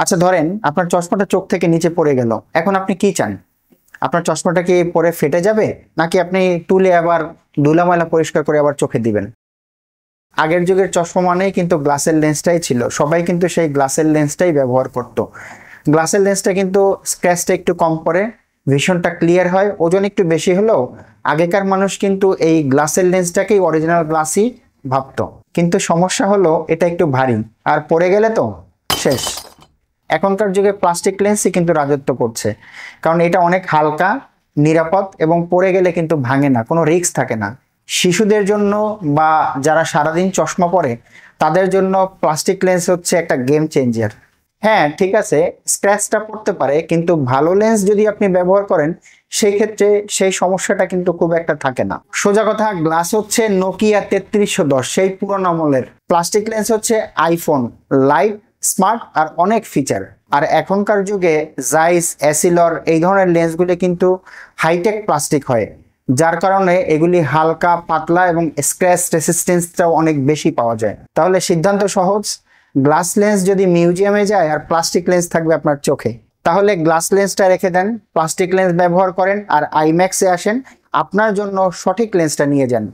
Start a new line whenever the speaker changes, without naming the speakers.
আচ্ছা ধরেন আপনার চশমাটা চোখ থেকে নিচে পড়ে গেল, এখন আপনি কি চান? আপনার চশমাটা কি পরে ফেটে যাবে, নাকি আপনি তুলে আবার ধুলা ময়লা পরিষ্কার করে আবার চোখে দিবেন? আগের যুগের চশমা মানেই কিন্তু গ্লাসের লেন্সটাই ছিল, সবাই কিন্তু সেই গ্লাসের লেন্সটাই ব্যবহার করত। গ্লাসের লেন্সটা কিন্তু স্ক্র্যাচটা একটু কম পড়ে, ভিশনটা ক্লিয়ার হয়, ওজন একটু বেশি হলেও আগেকার মানুষ কিন্তু এই গ্লাসের লেন্সটাকেই অরিজিনাল গ্লাসই ভাবতো। কিন্তু সমস্যা হলো এটা একটু ভারী, আর পড়ে গেলে তো শেষ। এখনকার যুগে প্লাস্টিক লেন্সই কিন্তু রাজত্ব করছে, কারণ এটা অনেক হালকা, নিরাপদ এবং পড়ে গেলে কিন্তু ভাঙে না, কোনো রিস্ক থাকে না। শিশুদের জন্য বা যারা সারাদিন চশমা পরে তাদের জন্য প্লাস্টিক লেন্স হচ্ছে একটা গেম চেঞ্জার। হ্যাঁ ঠিক আছে, স্ক্র্যাচটা পড়তে পারে, কিন্তু ভালো লেন্স যদি আপনি ব্যবহার করেন সেই ক্ষেত্রে সেই সমস্যাটা কিন্তু খুব একটা থাকে না। সোজা কথা, গ্লাস হচ্ছে নোকিয়া 3310 সেই পুরোনো আমলের, প্লাস্টিক লেন্স হচ্ছে আইফোন, লাইট, স্মার্ট আর অনেক ফিচার। আর এখনকার যুগে জাইস, অ্যাসিলর এই ধরনের লেন্সগুলি কিন্তু হাইটেক প্লাস্টিক হয়, যার কারণে এগুলি হালকা, পাতলা এবং স্ক্র্যাচ রেসিস্টেন্সটাও অনেক বেশি পাওয়া যায়। তাহলে সিদ্ধান্ত সহজ, গ্লাস লেন্স যদি মিউজিয়ামে যায় আর প্লাস্টিক লেন্স থাকবে আপনার চোখে, তাহলে গ্লাস লেন্সটা রেখে দেন, প্লাস্টিক লেন্স ব্যবহার করেন আর আইম্যাক্সে আসেন, আপনার জন্য সঠিক লেন্সটা নিয়ে যান।